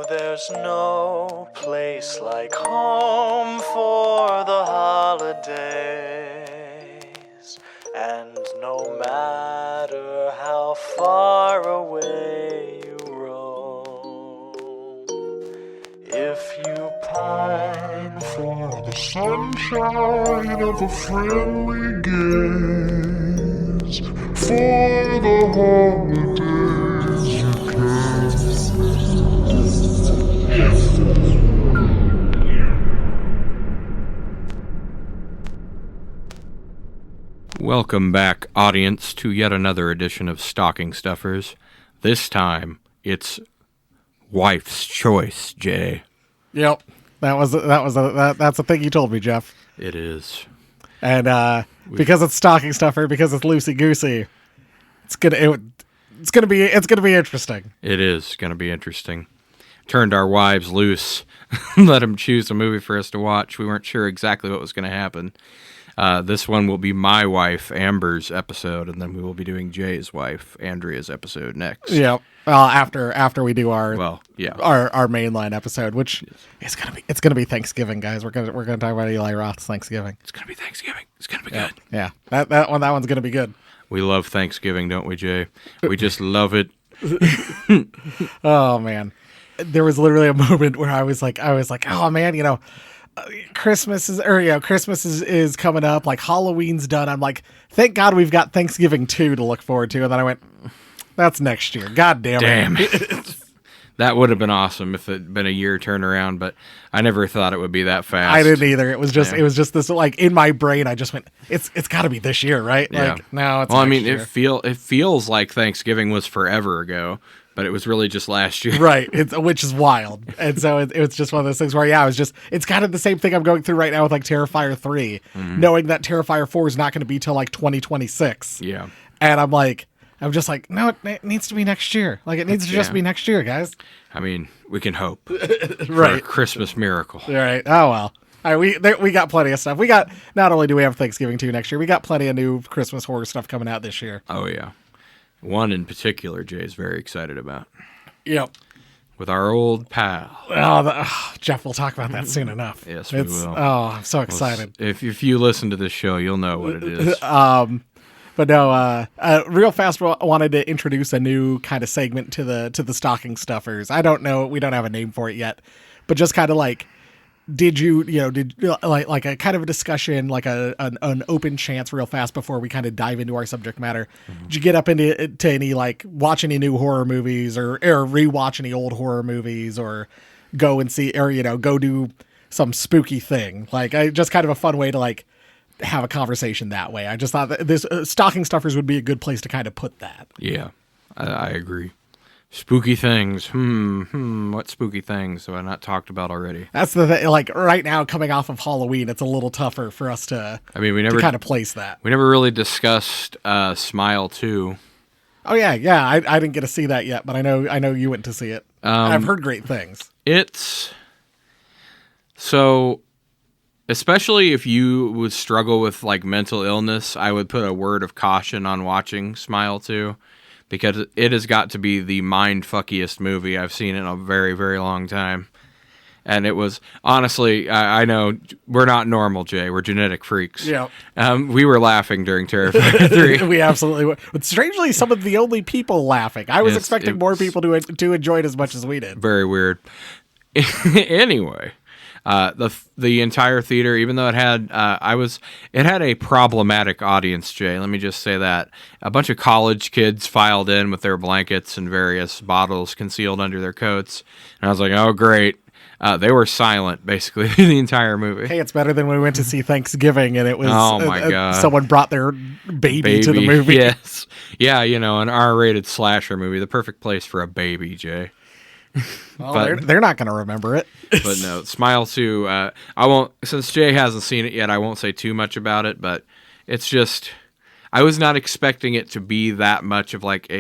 there's no place like home for the holidays. And no matter how far away you roam, if you pine for the sunshine of a friendly gaze, for the holidays you can. Welcome back, audience, to yet another edition of Stocking Stuffers. This time, it's Wife's Choice, Jay. Yep, that's the thing you told me, Jeff. It is. And because it's stocking stuffer, because it's loosey goosey, it's gonna be interesting. It is gonna be interesting. Turned our wives loose, let them choose a movie for us to watch. We weren't sure exactly what was gonna happen. This one will be my wife, Amber's episode, and then we will be doing Jay's wife, Andrea's episode next. Yeah. After we do our mainline episode, which is gonna be Thanksgiving, guys. We're gonna talk about Eli Roth's Thanksgiving. It's gonna be Thanksgiving. It's gonna be good. Yeah. That one's gonna be good. We love Thanksgiving, don't we, Jay? We just love it. Oh man, there was literally a moment where I was like, oh man, Christmas is coming up, like Halloween's done. I'm like, thank God we've got Thanksgiving 2 to look forward to. And then I went, that's next year. God damn it. That would have been awesome if it had been a year turnaround, but I never thought it would be that fast. I didn't either. It was just this, like, in my brain, I just went, it's got to be this year, right? Yeah. Like, no, it's next year. It feels like Thanksgiving was forever ago, but it was really just last year. Right, which is wild. And so it's just one of those things where, it's kind of the same thing I'm going through right now with, like, Terrifier 3, knowing that Terrifier 4 is not going to be till, like, 2026. Yeah. And I'm just like, no, it needs to be next year. Like, it needs to just be next year, guys. I mean, we can hope. Right. For a Christmas miracle. All right. Oh, well. All right, we got plenty of stuff. We got, not only do we have Thanksgiving 2 next year, we got plenty of new Christmas horror stuff coming out this year. Oh, yeah. One in particular, Jay's very excited about. Yep. With our old pal. Jeff, we'll talk about that soon enough. Yes, we will. Oh, I'm so excited. If you listen to this show, you'll know what it is. But no, real fast, I wanted to introduce a new kind of segment to the stocking stuffers. I don't know, we don't have a name for it yet, but just kind of like, did like a kind of a discussion, like an open chance real fast before we kind of dive into our subject matter. Did you get up into any, like, watch any new horror movies or rewatch any old horror movies, or go and see, or, go do some spooky thing? Like, just kind of a fun way to, like, have a conversation that way. I just thought that this stocking stuffers would be a good place to kind of put that. Yeah, I agree. Spooky things. What spooky things have I not talked about already? That's the thing. Like, right now, coming off of Halloween, it's a little tougher for us to. I mean, we never kind of place that. We never really discussed Smile 2. Oh yeah. I didn't get to see that yet, but I know you went to see it. I've heard great things. It's so. Especially if you would struggle with, like, mental illness, I would put a word of caution on watching Smile 2, because it has got to be the mind-fuckiest movie I've seen in a very, very long time. And it was, honestly, I know we're not normal, Jay. We're genetic freaks. Yeah. We were laughing during Terrifier 3. We absolutely were. But strangely, some of the only people laughing. I was expecting more people to enjoy it as much as we did. Very weird. Anyway. The entire theater, even though it had a problematic audience, Jay. Let me just say that. A bunch of college kids filed in with their blankets and various bottles concealed under their coats. And I was like, oh, great. They were silent, basically, the entire movie. Hey, it's better than when we went to see Thanksgiving, and it was oh my God. Someone brought their baby to the movie. Yes. Yeah, an R-rated slasher movie. The perfect place for a baby, Jay. Well, they're not going to remember it. But no, Smile 2, I won't, since Jay hasn't seen it yet, I won't say too much about it, but it's just, I was not expecting it to be that much of like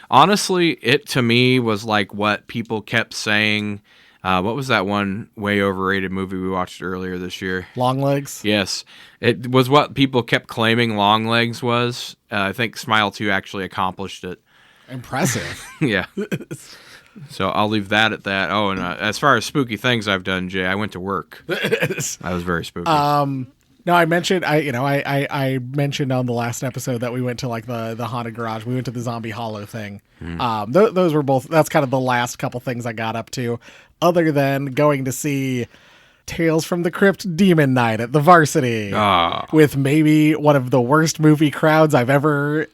honestly, it to me was like what people kept saying. What was that one way overrated movie we watched earlier this year? Longlegs? Yes. It was what people kept claiming Longlegs was. I think Smile 2 actually accomplished it. Impressive. Yeah. So I'll leave that at that. Oh, and as far as spooky things I've done, Jay, I went to work. I was very spooky. No, I mentioned I mentioned on the last episode that we went to like the haunted garage. We went to the Zombie Hollow thing. Those were both. That's kind of the last couple things I got up to, other than going to see Tales from the Crypt Demon Night at the Varsity with maybe one of the worst movie crowds I've ever.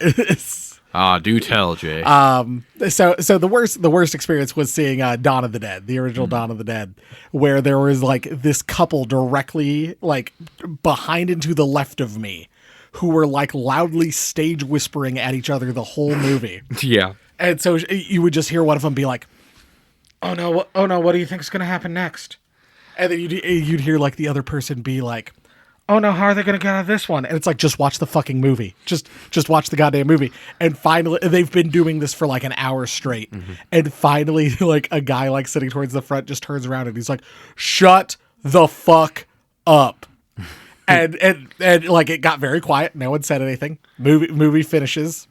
Do tell, Jay. So the worst experience was seeing Dawn of the Dead, the original Dawn of the Dead, where there was like this couple directly like behind and to the left of me who were like loudly stage whispering at each other the whole movie. Yeah. And so you would just hear one of them be like, oh no, what do you think's going to happen next? And then you'd hear like the other person be like, oh no, how are they going to get out of this one? And it's like, just watch the fucking movie. Just watch the goddamn movie. And finally, they've been doing this for like an hour straight. And finally, like a guy like sitting towards the front just turns around and he's like, shut the fuck up. and like it got very quiet. No one said anything. Movie finishes.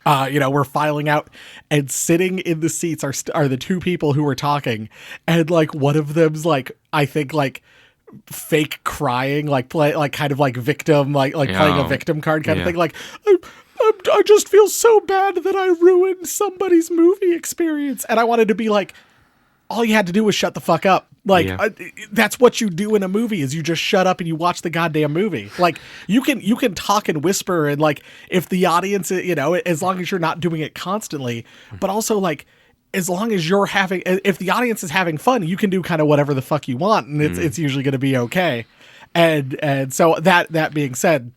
We're filing out, and sitting in the seats are the two people who were talking. And like one of them's like, I think like, fake crying, like play like kind of like victim, like playing a victim card kind of thing, like I just feel so bad that I ruined somebody's movie experience. And I wanted to be like, all you had to do was shut the fuck up. Like that's what you do in a movie, is you just shut up and you watch the goddamn movie. Like you can talk and whisper, and like if the audience, as long as you're not doing it constantly, but also like as long as you're if the audience is having fun, you can do kind of whatever the fuck you want, and it's usually going to be okay. And so that being said,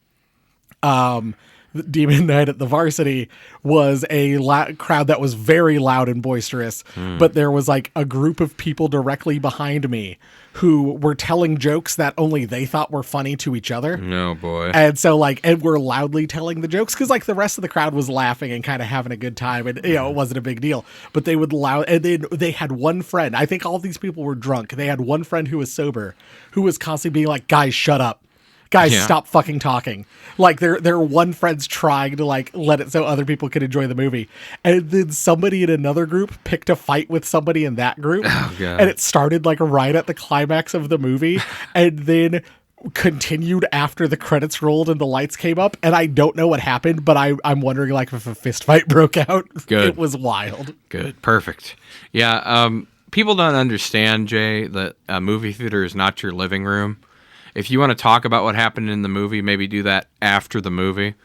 Demon Night at the Varsity was a crowd that was very loud and boisterous, but there was like a group of people directly behind me who were telling jokes that only they thought were funny to each other. No, boy. And so and we're loudly telling the jokes because like the rest of the crowd was laughing and kind of having a good time, and it wasn't a big deal, but they would and then they had one friend. I think all of these people were drunk. They had one friend who was sober, who was constantly being like, guys, shut up. Guys, stop fucking talking. Like their one friend's trying to like let it so other people could enjoy the movie. And then somebody in another group picked a fight with somebody in that group. Oh, God. And it started like right at the climax of the movie and then continued after the credits rolled and the lights came up. And I don't know what happened, but I'm wondering like if a fist fight broke out. Good. It was wild. Good. Perfect. Yeah. People don't understand, Jay, that a movie theater is not your living room. If you want to talk about what happened in the movie, maybe do that after the movie.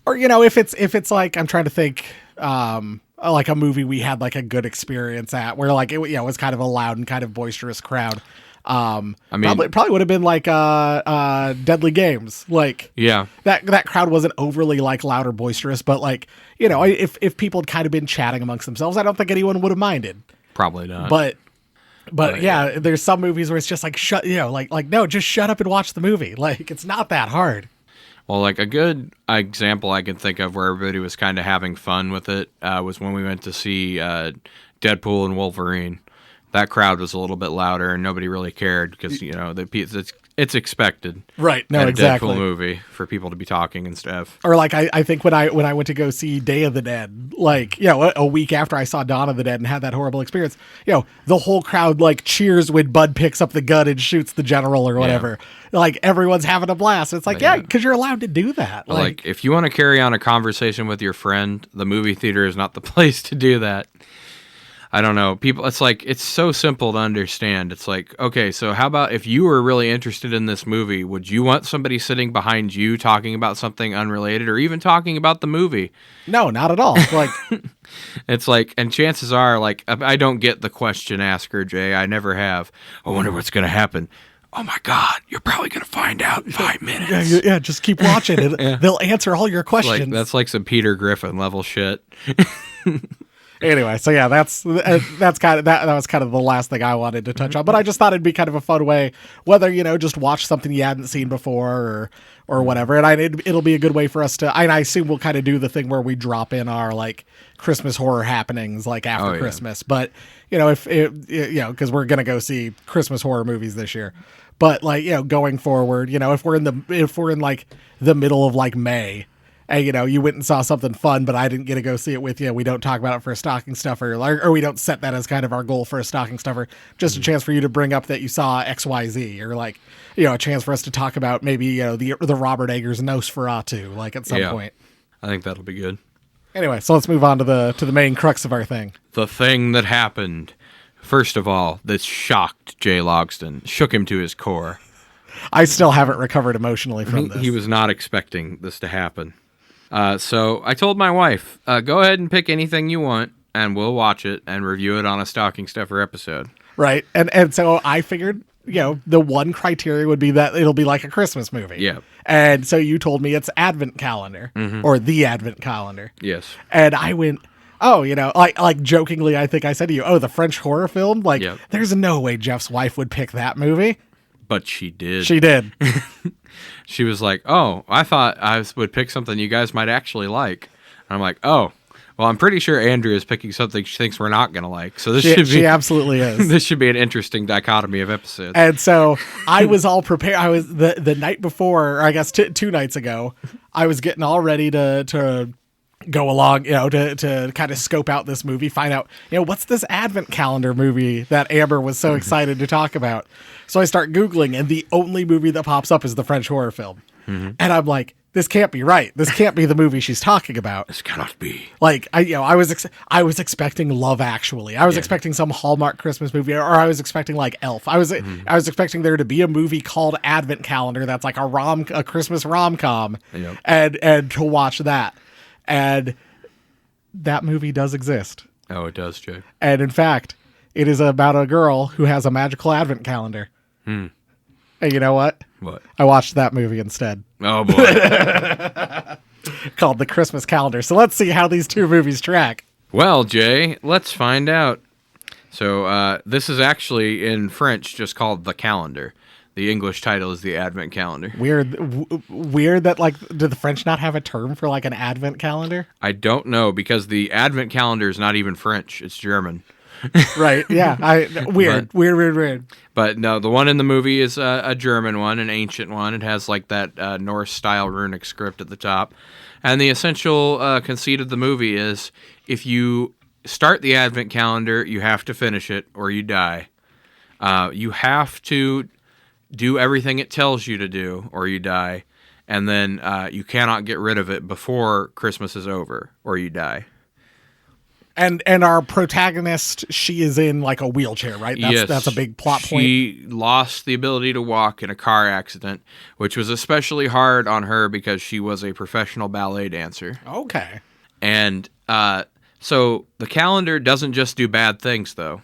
Or, if it's like, I'm trying to think, like a movie we had like a good experience at, where like it was kind of a loud and kind of boisterous crowd. I mean, probably would have been like Deadly Games. Like, yeah, that crowd wasn't overly like loud or boisterous, but like, if people had kind of been chatting amongst themselves, I don't think anyone would have minded. Probably not. But yeah, there's some movies where it's just like no, just shut up and watch the movie. Like it's not that hard. Well, like a good example I can think of where everybody was kind of having fun with it was when we went to see Deadpool and Wolverine. That crowd was a little bit louder and nobody really cared because it's expected, right? No, at a exactly. Deadpool movie for people to be talking and stuff. Or like I think when I went to go see Day of the Dead, like a week after I saw Dawn of the Dead and had that horrible experience, the whole crowd like cheers when Bud picks up the gun and shoots the general or whatever. Yeah. Like everyone's having a blast. It's like because you're allowed to do that. Like if you want to carry on a conversation with your friend, the movie theater is not the place to do that. I don't know. People, it's so simple to understand. It's like, okay, so how about if you were really interested in this movie, would you want somebody sitting behind you talking about something unrelated or even talking about the movie? No, not at all. Like, it's like, and chances are, like, I don't get the question asker, Jay. I never have. I wonder what's going to happen. Oh my God, you're probably going to find out in 5 minutes. Yeah, just keep watching. They'll answer all your questions. That's like some Peter Griffin level shit. Anyway, so yeah, that's kind of that was kind of the last thing I wanted to touch on, but I just thought it'd be kind of a fun way, whether just watch something you hadn't seen before or whatever, and it'll be a good way for us to. I assume we'll kind of do the thing where we drop in our like Christmas horror happenings like after Christmas, but if because we're gonna go see Christmas horror movies this year, but like going forward, if we're in like the middle of like May. and you went and saw something fun, but I didn't get to go see it with you. We don't talk about it for a stocking stuffer, or we don't set that as kind of our goal for a stocking stuffer. Just a chance for you to bring up that you saw XYZ, or like, a chance for us to talk about maybe the Robert Eggers Nosferatu, like at some point. I think that'll be good. Anyway, so let's move on to the main crux of our thing. The thing that happened. First of all, this shocked Jay Logston, shook him to his core. I still haven't recovered emotionally from this. He was not expecting this to happen. So I told my wife, go ahead and pick anything you want, and we'll watch it and review it on a Stocking Stuffer episode. Right. And so I figured, the one criteria would be that it'll be like a Christmas movie. Yeah. And so you told me it's Advent Calendar, or the Advent Calendar. Yes. And I went, oh, like jokingly, I think I said to you, the French horror film? Like, There's no way Jeff's wife would pick that movie. But she did. She did. She was like, oh, I thought I would pick something you guys might actually like. And I'm like, oh, well, I'm pretty sure Andrea is picking something she thinks we're not going to like. So she absolutely is. This should be an interesting dichotomy of episodes. And so I was all prepared. I was the night before, or I guess 2 nights ago, I was getting all ready to go along, to kind of scope out this movie, find out, what's this Advent Calendar movie that Amber was so excited to talk about. So I start Googling, and the only movie that pops up is the French horror film. And I'm like, this can't be right. This can't be the movie she's talking about. This cannot be. Like, I was expecting Love Actually. I was expecting some Hallmark Christmas movie, or I was expecting like Elf. I was expecting there to be a movie called Advent Calendar that's like a Christmas rom-com, and to watch that. And that movie does exist. Oh, it does, Jay. And in fact, it is about a girl who has a magical advent calendar. And you know what? What? I watched that movie instead. Oh, boy. Called The Christmas Calendar. So let's see how these 2 movies track. Well, Jay, let's find out. So this is actually in French just called The Calendar. The English title is The Advent Calendar. Weird that, like, do the French not have a term for, like, an advent calendar? I don't know, because the Advent Calendar is not even French. It's German. Right, yeah. Weird. But no, the one in the movie is a German one, an ancient one. It has, like, that Norse-style runic script at the top. And the essential conceit of the movie is if you start the Advent Calendar, you have to finish it or you die. You have to do everything it tells you to do or you die, and then you cannot get rid of it before Christmas is over or you die. And our protagonist, she is in like a wheelchair, right? That's a big plot point. She lost the ability to walk in a car accident, which was especially hard on her because she was a professional ballet dancer. Okay. And so the calendar doesn't just do bad things, though,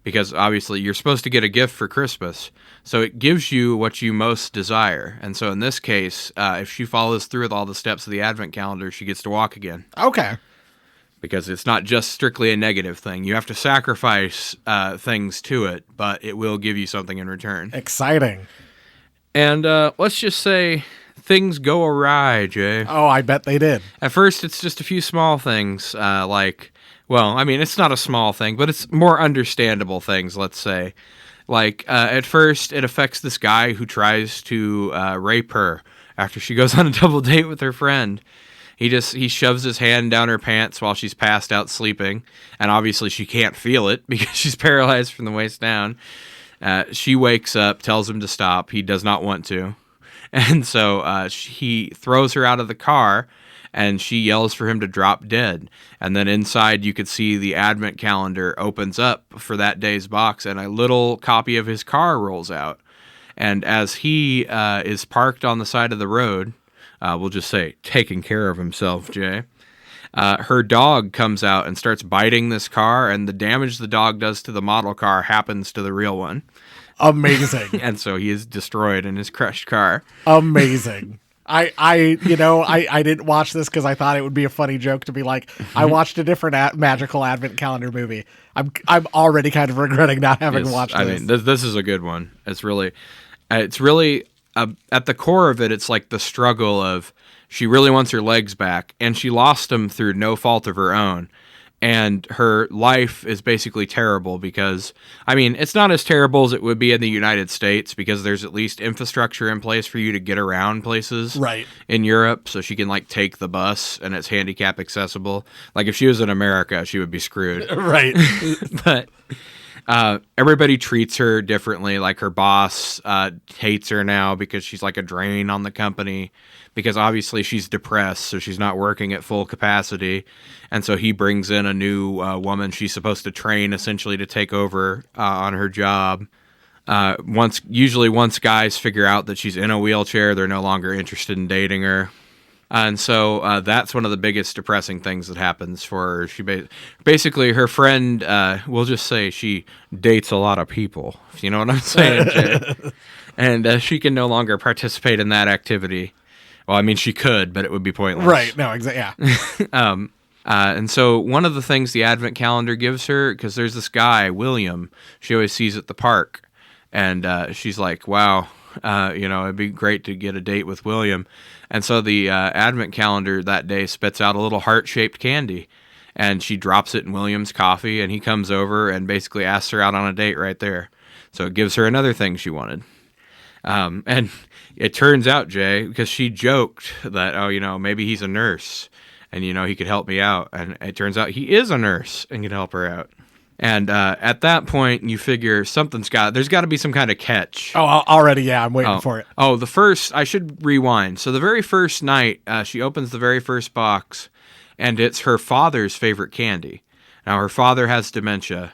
because obviously you're supposed to get a gift for Christmas. So it gives you what you most desire. And so in this case, if she follows through with all the steps of the Advent calendar, she gets to walk again. Okay. Because it's not just strictly a negative thing. You have to sacrifice things to it, but it will give you something in return. Exciting. And let's just say things go awry, Jay. Oh, I bet they did. At first, it's just a few small things, it's not a small thing, but it's more understandable things, let's say. Like, at first, it affects this guy who tries to rape her after she goes on a double date with her friend. He shoves his hand down her pants while she's passed out sleeping, and obviously she can't feel it because she's paralyzed from the waist down. She wakes up, tells him to stop. He does not want to. And so he throws her out of the car, and she yells for him to drop dead. And then inside you could see the Advent calendar opens up for that day's box, and a little copy of his car rolls out. And as he is parked on the side of the road, we'll just say taking care of himself, Jay, her dog comes out and starts biting this car, and the damage the dog does to the model car happens to the real one. Amazing. And so he is destroyed in his crushed car. Amazing. I didn't watch this because I thought it would be a funny joke to be like, I watched a different magical Advent calendar movie. I'm already kind of regretting not having watched this. I mean, this is a good one. It's really at the core of it, it's like the struggle of she really wants her legs back, and she lost them through no fault of her own. And her life is basically terrible because, I mean, it's not as terrible as it would be in the United States because there's at least infrastructure in place for you to get around places Right. in Europe. So she can like take the bus and it's handicap accessible. Like if she was in America, she would be screwed. Right. But everybody treats her differently. Like her boss hates her now because she's like a drain on the company because obviously she's depressed, so she's not working at full capacity. And so he brings in a new woman she's supposed to train essentially to take over on her job. Once guys figure out that she's in a wheelchair, they're no longer interested in dating her. And so that's one of the biggest depressing things that happens for her. She basically, her friend, we'll just say she dates a lot of people. If you know what I'm saying, Jay. And she can no longer participate in that activity. Well, I mean, she could, but it would be pointless. Right. No, exactly. Yeah. And so one of the things the Advent calendar gives her, because there's this guy, William, she always sees at the park. And she's like, wow, it'd be great to get a date with William. And so the Advent calendar that day spits out a little heart-shaped candy. And she drops it in William's coffee, and he comes over and basically asks her out on a date right there. So it gives her another thing she wanted. And it turns out, Jay, because she joked that, maybe he's a nurse and, he could help me out. And it turns out he is a nurse and can help her out. And at that point, you figure there's got to be some kind of catch. Oh, already, yeah, I'm waiting for it. Oh, I should rewind. So the very first night, she opens the very first box, and it's her father's favorite candy. Now, her father has dementia,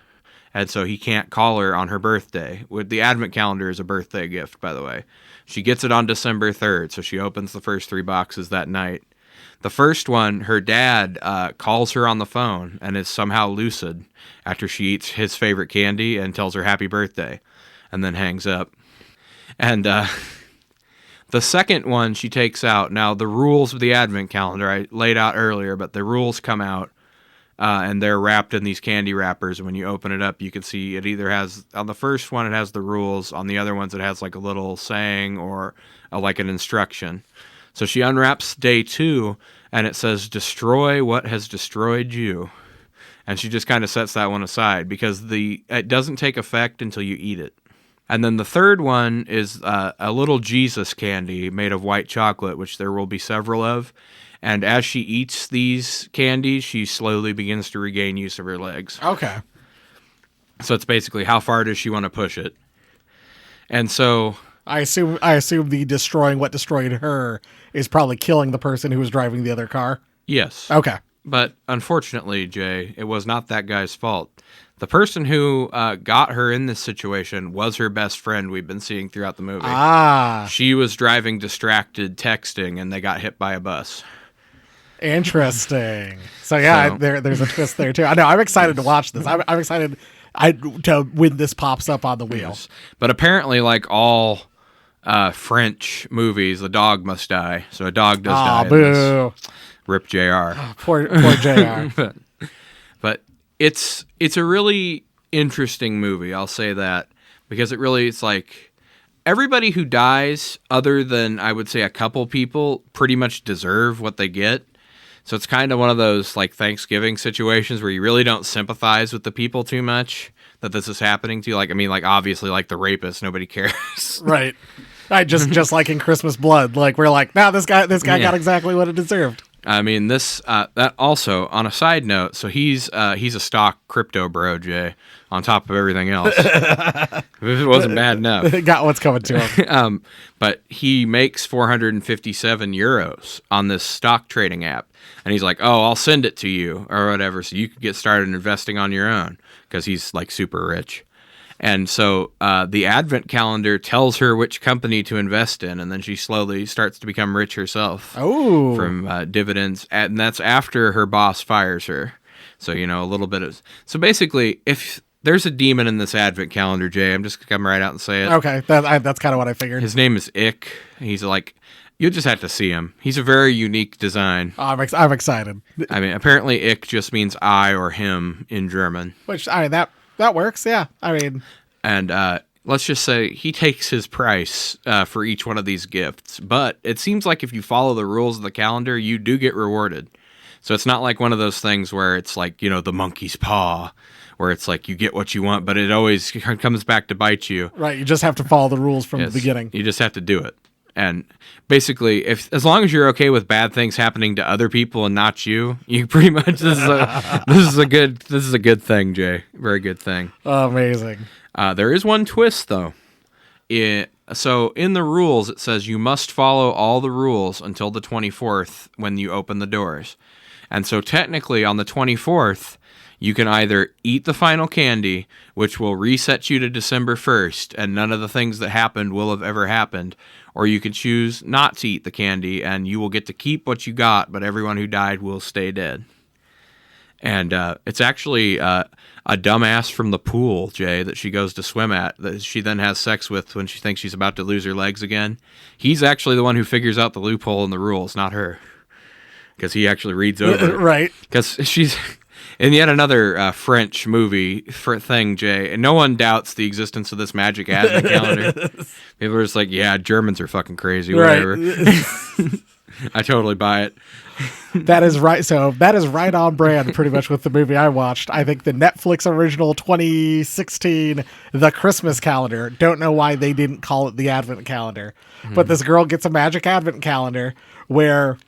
and so he can't call her on her birthday. The Advent calendar is a birthday gift, by the way. She gets it on December 3rd, so she opens the first 3 boxes that night. The first one, her dad calls her on the phone and is somehow lucid after she eats his favorite candy and tells her happy birthday and then hangs up. And the second one she takes out. Now, the rules of the Advent calendar I laid out earlier, but the rules come out and they're wrapped in these candy wrappers. And when you open it up, you can see it either has, on the first one, it has the rules. On the other ones, it has like a little saying or like an instruction. So she unwraps day 2, and it says, destroy what has destroyed you. And she just kind of sets that one aside because it doesn't take effect until you eat it. And then the third one is a little Jesus candy made of white chocolate, which there will be several of. And as she eats these candies, she slowly begins to regain use of her legs. Okay. So it's basically how far does she want to push it? And so I assume the destroying what destroyed her is probably killing the person who was driving the other car. yes. Okay. But unfortunately, Jay, it was not that guy's fault. The person who got her in this situation was her best friend we've been seeing throughout the movie. Ah, She was driving distracted, texting, and they got hit by a bus. interesting. So yeah, So- there's a twist there too. I know. I'm excited to watch this. I'm excited to when this pops up on the wheel. Yes. But apparently, like all French movies, the dog must die. So a dog does die Ah, in this. boo. Rip JR. Poor Jr. But it's a really interesting movie, I'll say that, because it's like everybody who dies, other than I would say a couple people, pretty much deserve what they get. So it's kind of one of those like Thanksgiving situations where you really don't sympathize with the people too much that this is happening to. Like, I mean, like obviously like the rapist, nobody cares. Right. I just like in Christmas Blood, like we're like, nah, this guy Yeah. got exactly what it deserved. I mean, that also, on a side note, so he's a stock crypto bro, Jay, on top of everything else. If it wasn't bad enough. Got what's coming to him. But he makes 457 euros on this stock trading app. And he's like, oh, I'll send it to you or whatever so you could get started investing on your own because he's like super rich. And so the Advent calendar tells her which company to invest in, and then she slowly starts to become rich herself Oh, from dividends. And that's after her boss fires her. So, a little bit of... So basically, if there's a demon in this Advent calendar, Jay, I'm just going to come right out and say it. okay. That's kind of what I figured. His name is Ick. He's like... You'll just have to see him. He's a very unique design. Oh, I'm excited. I mean, apparently Ick just means I or him in German. Which I mean that works. Yeah. I mean, And let's just say he takes his price for each one of these gifts. But it seems like if you follow the rules of the calendar, you do get rewarded. So it's not like one of those things where it's like, the monkey's paw, where it's like you get what you want, but it always comes back to bite you. Right. You just have to follow the rules from the beginning. You just have to do it. And basically, as long as you're okay with bad things happening to other people and not you, you pretty much this is a good thing, Jay. Very good thing. Amazing. There is one twist though. So in the rules it says you must follow all the rules until the 24th when you open the doors. And so technically on the 24th, you can either eat the final candy, which will reset you to December 1st, and none of the things that happened will have ever happened, or you can choose not to eat the candy, and you will get to keep what you got, but everyone who died will stay dead. And it's actually a dumbass from the pool, Jay, that she goes to swim at, that she then has sex with when she thinks she's about to lose her legs again. He's actually the one who figures out the loophole in the rules, not her. Because he actually reads over it. Right. Because she's... In yet another French movie thing, Jay, and no one doubts the existence of this magic advent calendar. People are just like, yeah, Germans are fucking crazy, whatever. Right. I totally buy it. That is right. So that is right on brand pretty much with the movie I watched. I think the Netflix original 2016, The Christmas Calendar. Don't know why they didn't call it the Advent Calendar. But this girl gets a magic Advent calendar where...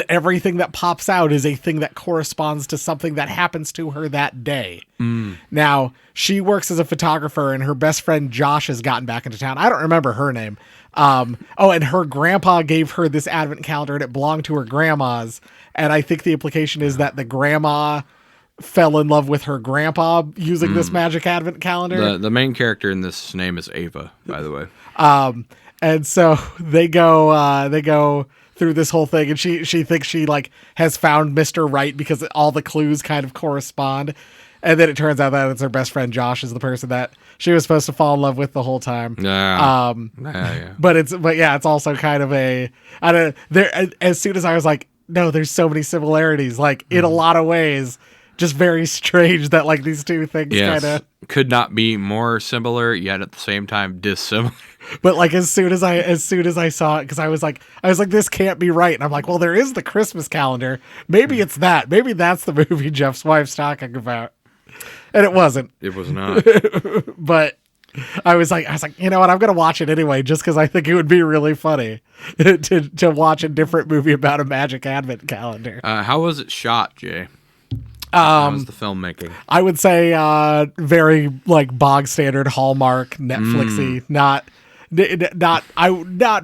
everything that pops out is a thing that corresponds to something that happens to her that day. Now, she works as a photographer, and her best friend Josh has gotten back into town. I don't remember her name. And her grandpa gave her this advent calendar, and it belonged to her grandma's. And I think the implication is that the grandma fell in love with her grandpa using this magic advent calendar. The main character in this name is Ava, by the way. And so they go through this whole thing, and she thinks she like has found Mr. Right because all the clues kind of correspond. And then it turns out that it's her best friend Josh is the person that she was supposed to fall in love with the whole time. Yeah. But it's also kind of as soon as I was like, no, there's so many similarities, like in a lot of ways, just very strange that like these two things kind of could not be more similar, yet at the same time dissimilar. But like as soon as I saw it, because I was like, this can't be right. And I'm like, well, there is the Christmas calendar. Maybe it's that. Maybe that's the movie Jeff's wife's talking about. And it wasn't. It was not. But I was like, you know what? I'm gonna watch it anyway, just because I think it would be really funny to watch a different movie about a magic advent calendar. How was it shot, Jay? How was the filmmaking? I would say very like bog standard Hallmark Netflixy, not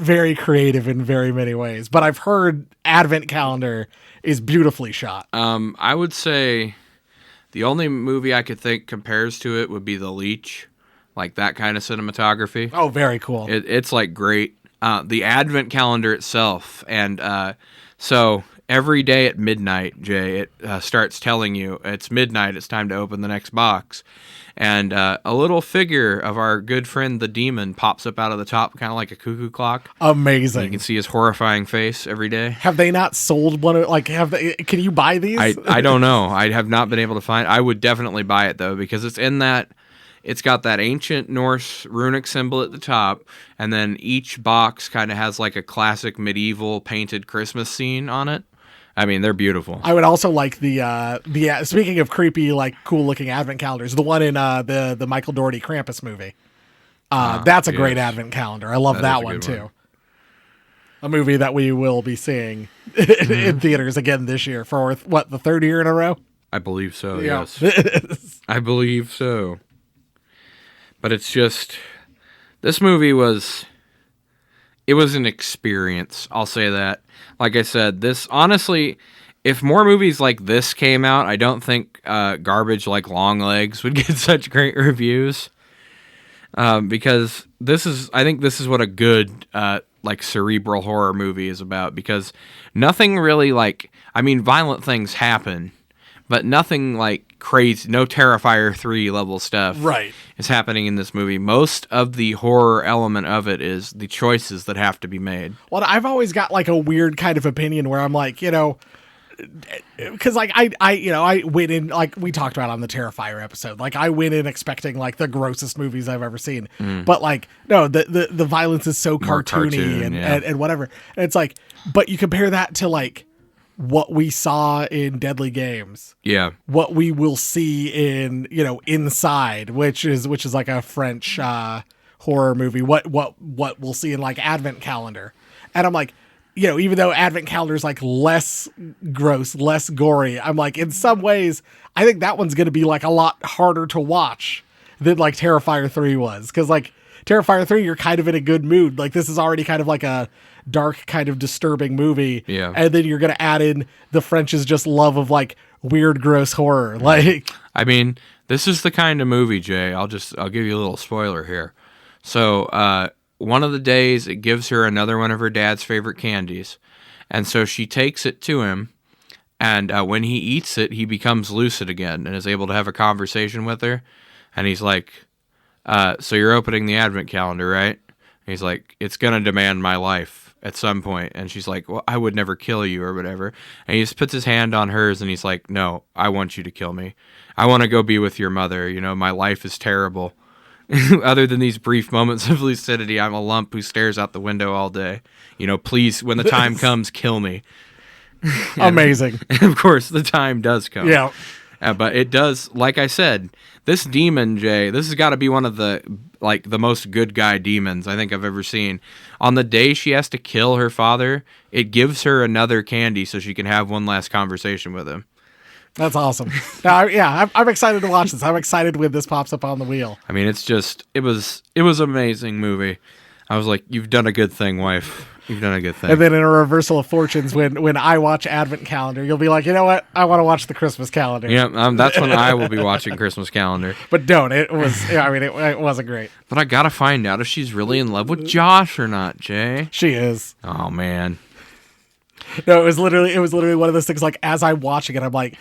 very creative in very many ways, but I've heard Advent Calendar is beautifully shot. I would say the only movie I could think compares to it would be The Leech, like that kind of cinematography. Oh, very cool. It's like great. The Advent Calendar itself, and so every day at midnight, Jay, it starts telling you it's midnight, it's time to open the next box. And a little figure of our good friend the demon pops up out of the top, kind of like a cuckoo clock. Amazing. You can see his horrifying face every day. Have they not sold one? Can you buy these? I don't know. I have not been able to find. I would definitely buy it though, because it's in that. It's got that ancient Norse runic symbol at the top, and then each box kind of has like a classic medieval painted Christmas scene on it. I mean, they're beautiful. I would also like the speaking of creepy, like cool looking advent calendars, the one in the Michael Dougherty Krampus movie. That's a great advent calendar. I love that one too. A movie that we will be seeing in theaters again this year for the third year in a row? I believe so. Yeah. Yes. I believe so. But it's just, this movie was an experience. I'll say that. Like I said, this, honestly, if more movies like this came out, I don't think garbage like Longlegs would get such great reviews. Because I think this is what a good, like cerebral horror movie is about. Because nothing really violent things happen, but nothing like crazy, no Terrifier 3 level stuff is happening in this movie. Most of the horror element of it is the choices that have to be made. Well, I've always got like a weird kind of opinion where I'm like, because like I went in, like we talked about on the Terrifier episode, like I went in expecting like the grossest movies I've ever seen, but like no, the violence is so cartoony and whatever. And it's like, but you compare that to like what we saw in Deadly Games, Yeah. what we will see in, Inside, which is like a French horror movie, what we'll see in like Advent Calendar. And I'm like, even though Advent Calendar is like less gross, less gory, I'm like, in some ways, I think that one's going to be like a lot harder to watch than like Terrifier 3 was. Because like Terrifier 3, you're kind of in a good mood. Like this is already kind of like a dark, kind of disturbing movie. Yeah. And then you're going to add in the French's just love of like weird, gross horror. Like, I mean, this is the kind of movie, Jay. I'll give you a little spoiler here. So, one of the days it gives her another one of her dad's favorite candies. And so she takes it to him. And when he eats it, he becomes lucid again and is able to have a conversation with her. And he's like, so you're opening the Advent calendar, right? And he's like, it's going to demand my life at some point. And she's like, well, I would never kill you or whatever. And he just puts his hand on hers and he's like, no, I want you to kill me. I want to go be with your mother. My life is terrible. Other than these brief moments of lucidity, I'm a lump who stares out the window all day. Please, when the time comes, kill me. amazing. And of course, the time does come. Yeah. But it does, like I said, this demon, Jay, this has got to be one of the most good guy demons I think I've ever seen. On the day she has to kill her father, it gives her another candy so she can have one last conversation with him. That's awesome. I'm excited to watch this. I'm excited when this pops up on the wheel. I mean, it was an amazing movie. I was like, you've done a good thing, wife. You've done a good thing. And then in a reversal of fortunes, when I watch Advent Calendar, you'll be like, you know what? I want to watch the Christmas calendar. Yeah, that's when I will be watching Christmas Calendar. But don't. It was. It wasn't great. But I gotta find out if she's really in love with Josh or not, Jay. She is. Oh man. No, it was literally one of those things. Like as I'm watching it, I'm like,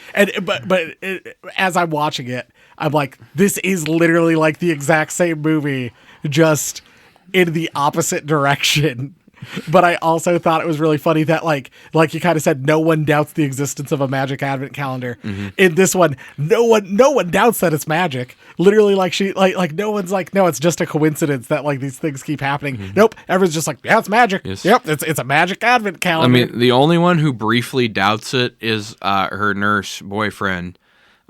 as I'm watching it, I'm like, this is literally like the exact same movie, just in the opposite direction. But I also thought it was really funny that like you kind of said, no one doubts the existence of a magic Advent calendar. Mm-hmm. In this one, no one doubts that it's magic. Literally, like she like no one's like, no, it's just a coincidence that like these things keep happening. Mm-hmm. Nope, everyone's just like, yeah, it's magic. Yes. Yep, it's a magic Advent calendar. I mean, the only one who briefly doubts it is her nurse boyfriend,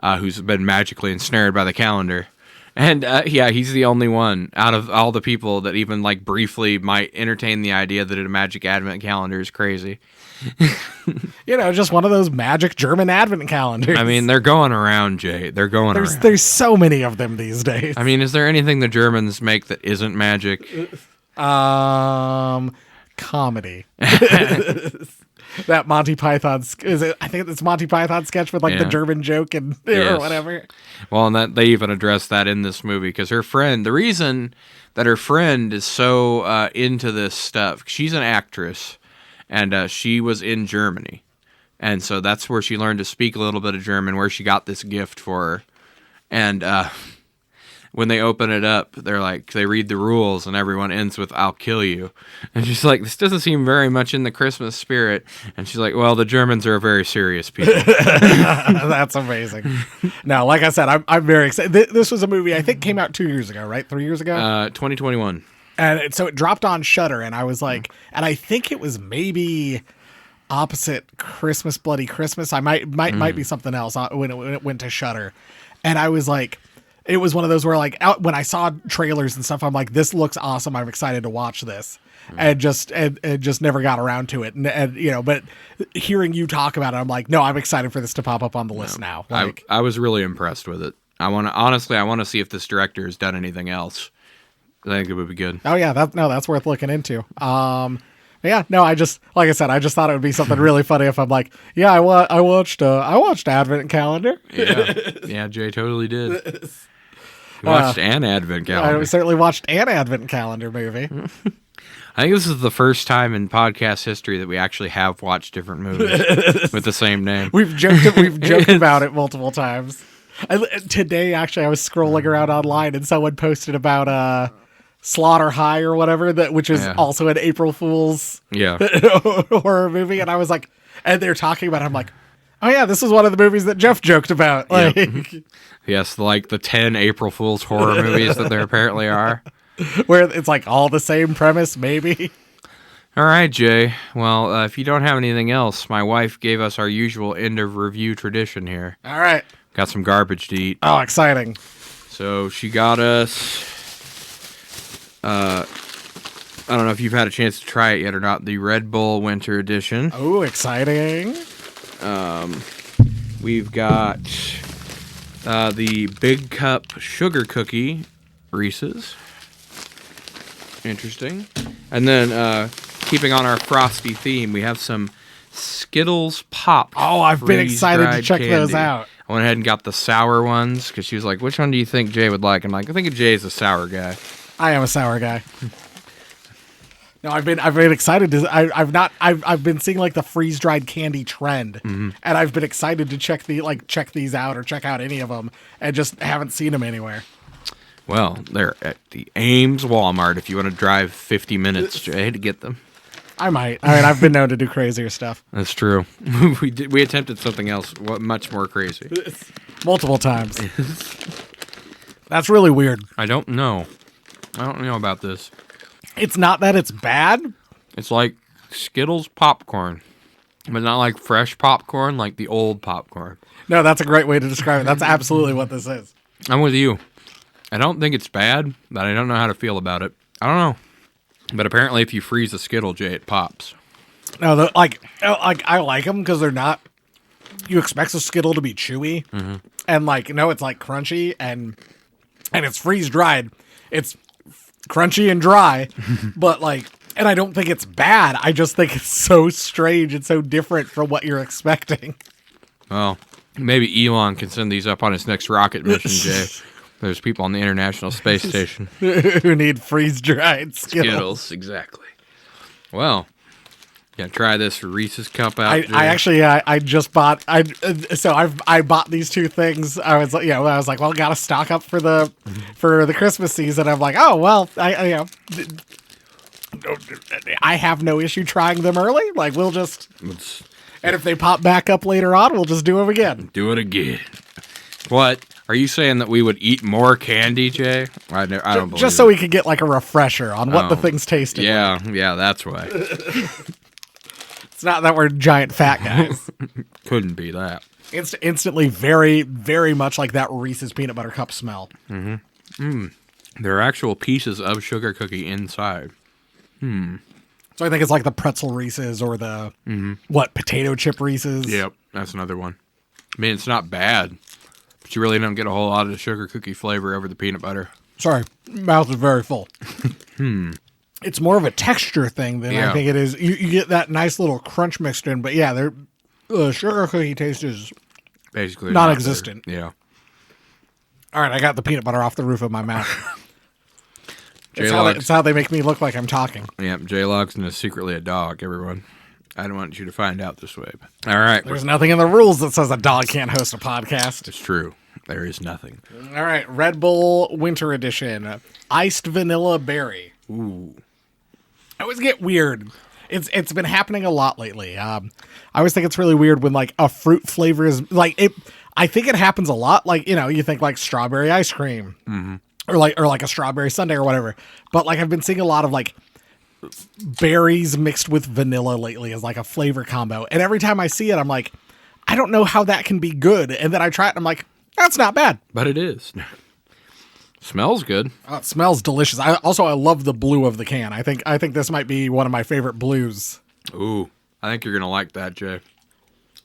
who's been magically ensnared by the calendar. And he's the only one out of all the people that even like briefly might entertain the idea that a magic Advent calendar is crazy. Just one of those magic German Advent calendars. I mean, they're going around, Jay. They're going around. There's so many of them these days. I mean, is there anything the Germans make that isn't magic? Comedy. That Monty Python I think it's Monty Python sketch with like the German joke and or whatever. Well, and that they even addressed that in this movie because her friend, the reason that her friend is so into this stuff, she's an actress and she was in Germany. And so that's where she learned to speak a little bit of German, where she got this gift for her. And when they open it up, they're like, they read the rules and everyone ends with, I'll kill you. And she's like, this doesn't seem very much in the Christmas spirit. And she's like, well, the Germans are a very serious people. That's amazing. No, like I said, I'm very excited. This was a movie I think came out 2 years ago, right? 3 years ago? 2021. And so it dropped on Shudder, and I was like, and I think it was maybe opposite Christmas, Bloody Christmas. I might be something else when it went to Shudder. And I was like, it was one of those where like when I saw trailers and stuff, I'm like, this looks awesome. I'm excited to watch this. And just never got around to it. And but hearing you talk about it, I'm like, no, I'm excited for this to pop up on the list now. Like, I was really impressed with it. I want to see if this director has done anything else. I think it would be good. Oh yeah, that's worth looking into. Yeah, no, I just, like I said, I just thought it would be something really funny if I'm like, yeah, I watched Advent Calendar. Yeah, Jay totally did. We watched an Advent Calendar. I certainly watched an Advent Calendar movie. I think this is the first time in podcast history that we actually have watched different movies with the same name. We've joked about it multiple times. Today, actually, I was scrolling around online and someone posted about Slaughter High or whatever, which is also an April Fool's horror movie, and I was like, and they're talking about it, I'm like, oh yeah, this is one of the movies that Jeff joked about. Like, yes, like the 10 April Fool's horror movies that there apparently are, where it's like all the same premise, maybe. All right, Jay. Well, if you don't have anything else, my wife gave us our usual end of review tradition here. All right. Got some garbage to eat. Oh, exciting. So she got us, I don't know if you've had a chance to try it yet or not, the Red Bull Winter Edition. Oh, exciting. We've got the Big Cup Sugar Cookie Reese's. Interesting. And then, keeping on our frosty theme, we have some Skittles Pop. Oh, I've been excited to freeze-dried check those candy. out. I went ahead and got the sour ones because she was like, which one do you think Jay would like? I'm like, I think Jay's a sour guy. I am a sour guy. No, I've been excited to. I've been seeing like the freeze dried candy trend, and I've been excited to check these out or check out any of them, and just haven't seen them anywhere. Well, they're at the Ames Walmart if you want to drive 50 minutes, Jay, to get them. I might. I mean, I've been known to do crazier stuff That's true. We attempted something else much more crazy. multiple times. That's really weird. I don't know about this. It's not that it's bad. It's like Skittles popcorn, but not like fresh popcorn, like the old popcorn. No, that's a great way to describe it. That's absolutely what this is. I'm with you. I don't think it's bad, but I don't know how to feel about it. I don't know. But apparently if you freeze a Skittle, Jay, it pops. No, I like them because they're not. You expect a Skittle to be chewy, and it's like crunchy and it's freeze dried. It's crunchy and dry, but and I don't think it's bad. I just think it's so strange and so different from what you're expecting. Well, maybe Elon can send these up on his next rocket mission, Jay. There's people on the International Space Station. Who need freeze dried Skittles. Exactly. Well, yeah, try this Reese's Cup out. I just bought. I bought these two things. I was like, well, gotta stock up for the Christmas season. I'm like, oh well, I have no issue trying them early. Like we'll just, and if they pop back up later on, we'll just do them again. Do it again. What? Are you saying that we would eat more candy, Jay? I don't believe Just so we could get like a refresher on what the things tasted. Yeah, yeah, that's why. It's not that we're giant fat guys. Couldn't be that. Instantly very, very much like that Reese's peanut butter cup smell. There are actual pieces of sugar cookie inside. So I think it's like the pretzel Reese's or the potato chip Reese's. Yep, that's another one. I mean, it's not bad, but you really don't get a whole lot of the sugar cookie flavor over the peanut butter. Sorry, mouth is very full. It's more of a texture thing than I think it is. You get that nice little crunch mixed in, but yeah, the sugar cookie taste is basically non-existent. Yeah. All right, I got the peanut butter off the roof of my mouth. J-Log's, It's how they make me look like I'm talking. yeah, J-Log's is secretly a dog, everyone. I don't want you to find out this way. But, all right. There's nothing in the rules that says a dog can't host a podcast. It's true. There is nothing. All right, Red Bull Winter Edition, iced vanilla berry. Ooh. I always get weird. It's been happening a lot lately. I always think it's really weird when like a fruit flavor is like it. I think it happens a lot. Like you think like strawberry ice cream, or like a strawberry sundae or whatever. But like I've been seeing a lot of like berries mixed with vanilla lately as like a flavor combo. And every time I see it, I'm like, I don't know how that can be good. And then I try it and I'm like, that's not bad. But it is. Smells good. Oh, it smells delicious. I love the blue of the can. I think this might be one of my favorite blues. Ooh. I think you're going to like that, Jay.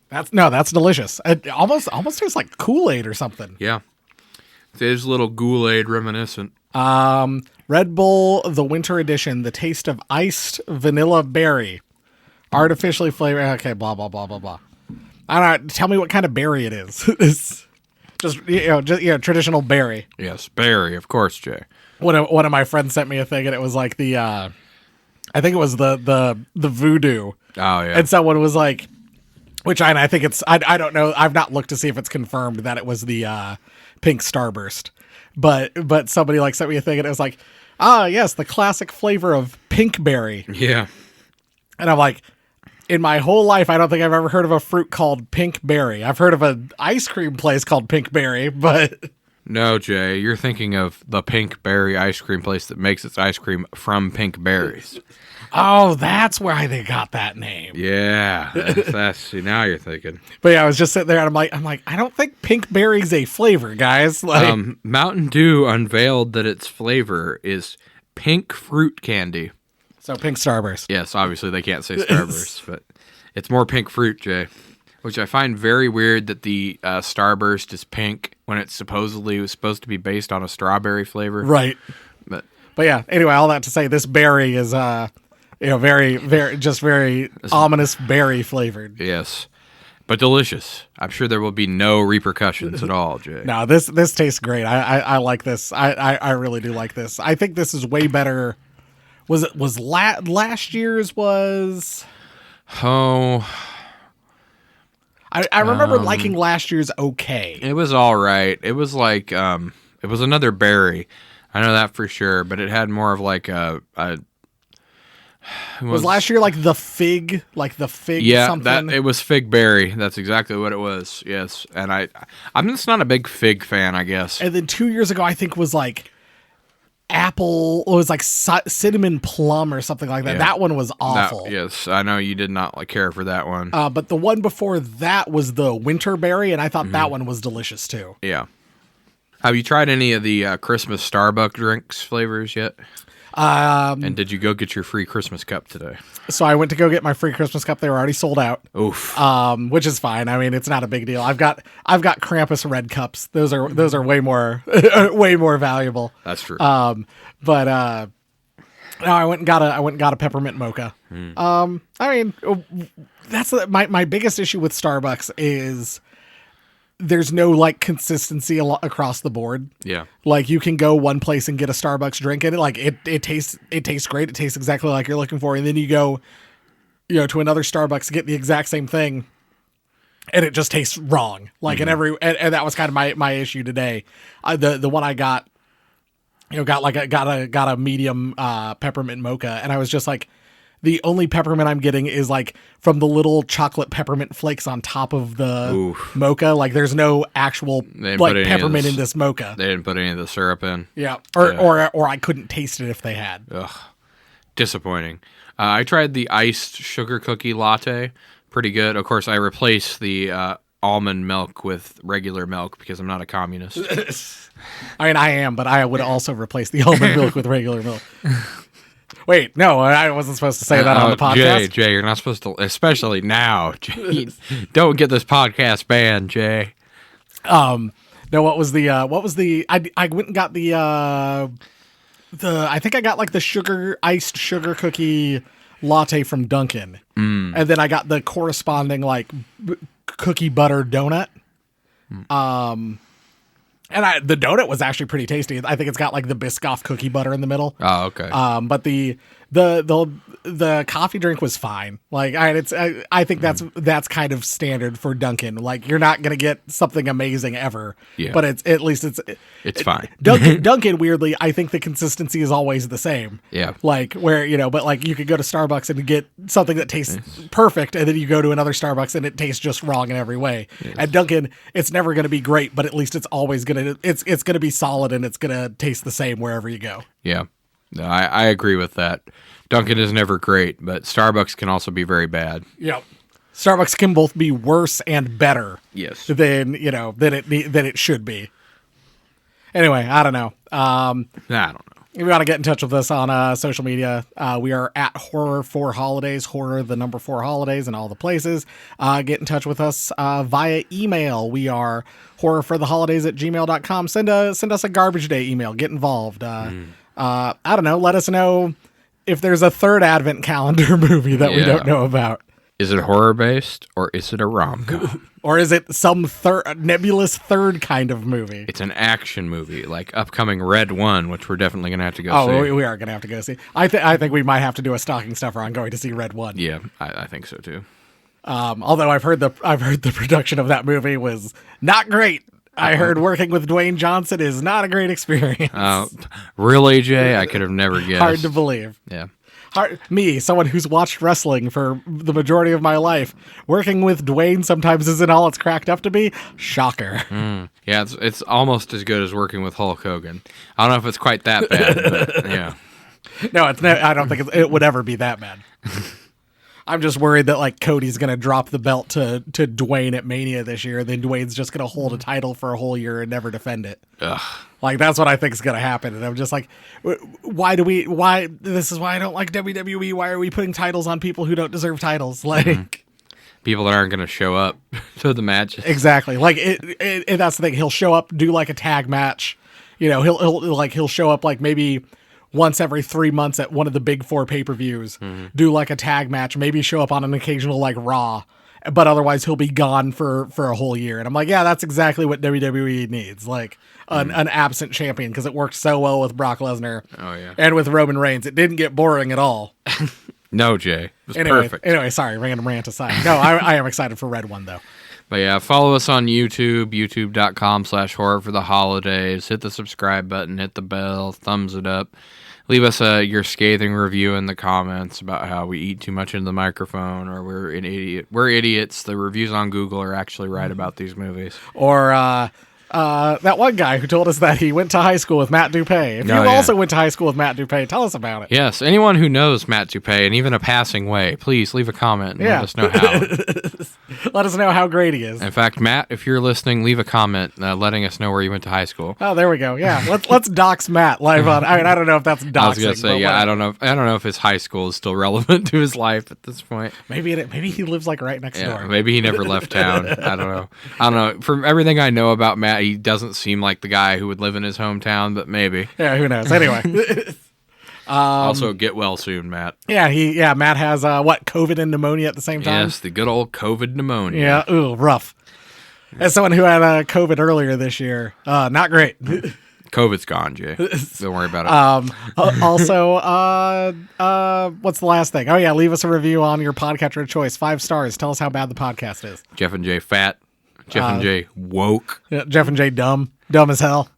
That's delicious. It almost tastes like Kool-Aid or something. Yeah. It is a little Kool-Aid reminiscent. Red Bull, the Winter Edition, the taste of iced vanilla berry. Artificially flavored. Okay, blah, blah, blah, blah, blah. I don't know. Tell me what kind of berry it is. It's just traditional berry. Yes, berry, of course, Jay. One of my friends sent me a thing, and it was like the, I think it was the voodoo. Oh, yeah. And someone was like, which I think it's, I don't know. I've not looked to see if it's confirmed that it was the pink starburst. But somebody like sent me a thing, and it was like, yes, the classic flavor of pink berry. Yeah. And I'm like, in my whole life, I don't think I've ever heard of a fruit called pink berry. I've heard of an ice cream place called Pink Berry, but... No, Jay, you're thinking of the Pink Berry ice cream place that makes its ice cream from pink berries. Oh, that's why they got that name. Yeah, see, now you're thinking. But yeah, I was just sitting there and I'm like, I don't think pink berry's a flavor, guys. Like, Mountain Dew unveiled that its flavor is pink fruit candy. so pink Starburst. Yes, obviously they can't say Starburst, but it's more pink fruit, Jay. Which I find very weird that the Starburst is pink when it supposedly was supposed to be based on a strawberry flavor. Right. But yeah, anyway, all that to say, this berry is, very, very, just very ominous berry flavored. yes, but delicious. I'm sure there will be no repercussions at all, Jay. No, this tastes great. I like this. I really do like this. I think this is way better. Was last year's was? Oh, I remember liking last year's okay. it was all right. It was like it was another berry. I know that for sure, but it had more of like a Was last year like the fig yeah, something? that it was fig berry. That's exactly what it was. Yes, and I'm just not a big fig fan, I guess. And then 2 years ago, I think was like apple. It was like cinnamon plum or something like that. Yeah. That one was awful. Yes, I know you did not care for that one. But the one before that was the winter berry, and I thought Mm-hmm. that one was delicious too. Yeah. Have you tried any of the Christmas Starbucks drinks flavors yet? And did you go get your free Christmas cup today? So I went to go get my free Christmas cup. They were already sold out. Oof. Which is fine. I mean, it's not a big deal. I've got Krampus red cups. Those are way more way more valuable. That's true. No, I went and got a peppermint mocha. I mean, that's my biggest issue with Starbucks is there's no like consistency across the board. yeah. Like you can go one place and get a Starbucks drink and it tastes great. It tastes exactly like you're looking for. And then you go, to another Starbucks to get the exact same thing and it just tastes wrong. Like and that was kind of my issue today. The one I got, got a medium peppermint mocha, and I was just like, the only peppermint I'm getting is like from the little chocolate peppermint flakes on top of the Oof. mocha. Like there's no actual didn't like put any of peppermint this- in this mocha. They didn't put any of the syrup in. Yeah. Or I couldn't taste it if they had. Ugh. Disappointing. I tried the iced sugar cookie latte. Pretty good. Of course, I replaced the almond milk with regular milk because I'm not a communist. I mean, I am, but I would also replace the almond milk with regular milk. Wait, no, I wasn't supposed to say that on the podcast. Jay, you're not supposed to, especially now. Jay, don't get this podcast banned, Jay. No, what was the I went and got the I think I got like the iced sugar cookie latte from Dunkin'. And then I got the corresponding like cookie butter donut. And the donut was actually pretty tasty. I think it's got like the Biscoff cookie butter in the middle. Oh, okay. But the coffee drink was fine. Like I think that's kind of standard for Dunkin'. Like you're not gonna get something amazing ever. Yeah. But at least it's fine. Dunkin', weirdly, I think the consistency is always the same. Yeah. Like where but like you could go to Starbucks and get something that tastes perfect, and then you go to another Starbucks and it tastes just wrong in every way. Yes. At Dunkin', it's never gonna be great, but at least it's always it's gonna be solid and it's gonna taste the same wherever you go. Yeah. No, I agree with that. Dunkin' is never great, but Starbucks can also be very bad. Yep. Starbucks can both be worse and better. Yes. Than it should be. Anyway, I don't know. I don't know. If you want to get in touch with us on social media, we are at Horror4Holidays, Horror the number 4 Holidays in all the places. Get in touch with us via email. We are horrorfortheholidays@gmail.com. Send us a garbage day email. Get involved. I don't know. Let us know if there's a third Advent calendar movie that we don't know about. Is it horror based or is it a rom-com? Or is it some nebulous third kind of movie? It's an action movie, like upcoming Red One, which we're definitely going to have to go see. Oh, we are going to have to go see. I think we might have to do a stocking stuffer on going to see Red One. Yeah, I think so too. Although I've heard the production of that movie was not great. I heard working with Dwayne Johnson is not a great experience. Really, Jay? I could have never guessed. Hard to believe. Yeah. Me, someone who's watched wrestling for the majority of my life, working with Dwayne sometimes isn't all it's cracked up to be. Shocker. Yeah, it's almost as good as working with Hulk Hogan. I don't know if it's quite that bad, but yeah. No, I don't think it would ever be that bad. I'm just worried that like Cody's gonna drop the belt to Dwayne at Mania this year, then Dwayne's just gonna hold a title for a whole year and never defend it. Ugh. Like that's what I think is gonna happen, and I'm just like, why? This is why I don't like WWE. Why are we putting titles on people who don't deserve titles? Like People that aren't going to show up to the matches. exactly. Like that's the thing. He'll show up, do like a tag match. You know, he'll show up like maybe once every 3 months at one of the big 4 pay-per-views, do like a tag match, maybe show up on an occasional like Raw, but otherwise he'll be gone for a whole year. And I'm like, yeah, that's exactly what WWE needs. Like an absent champion, because it worked so well with Brock Lesnar and with Roman Reigns. It didn't get boring at all. No, Jay. It was Anyway, perfect. Anyway, sorry, random rant aside. No, I am excited for Red One though. But yeah, follow us on YouTube, youtube.com/horror for the holidays. Hit the subscribe button, hit the bell, thumbs it up. Leave us your scathing review in the comments about how we eat too much into the microphone or we're an idiot. We're idiots. The reviews on Google are actually right about these movies. Or that one guy who told us that he went to high school with Matt Dupay. If you Oh, yeah. also went to high school with Matt Dupay, tell us about it. Yes, anyone who knows Matt Dupay and even a passing way, please leave a comment and Yeah. let us know how. Let us know how great he is. In fact, Matt, if you're listening, leave a comment letting us know where you went to high school. Oh, there we go. Yeah, let's dox Matt live on. I mean, I don't know if that's doxing. I was gonna say, but yeah, whatever. I don't know if his high school is still relevant to his life at this point. Maybe he lives like right next Yeah, door. maybe he never left town. I don't know. From everything I know about Matt, he doesn't seem like the guy who would live in his hometown, but maybe. Yeah, who knows? Anyway, Also, get well soon, Matt. yeah, Matt has COVID and pneumonia at the same time. Yes, the good old COVID pneumonia. Yeah, ooh, rough. As someone who had COVID earlier this year, not great. COVID's gone, Jay. Don't worry about it. Also, what's the last thing? Oh yeah, leave us a review on your podcatcher of choice. 5 stars. Tell us how bad the podcast is. Jeff and Jay fat. Jeff and Jay woke. Yeah, Jeff and Jay dumb as hell.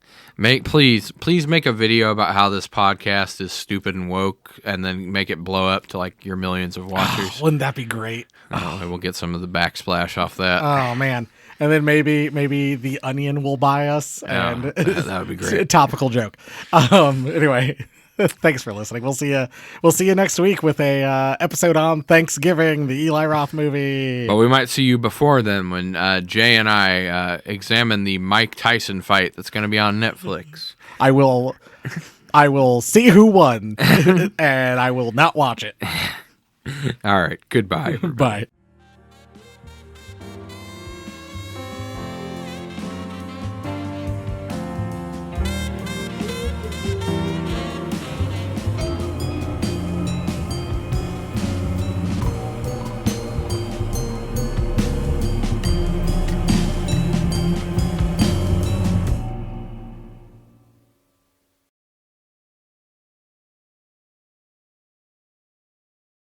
Please make a video about how this podcast is stupid and woke, and then make it blow up to like your millions of watchers. Wouldn't that be great? And we'll get some of the backsplash off that. Oh man. And then maybe the Onion will buy us. And that would be great. Topical joke. Anyway, thanks for listening. We'll see you next week with a episode on Thanksgiving, the Eli Roth movie. But we might see you before then when Jay and I examine the Mike Tyson fight that's going to be on Netflix. I will see who won, and I will not watch it. All right. Goodbye. Bye.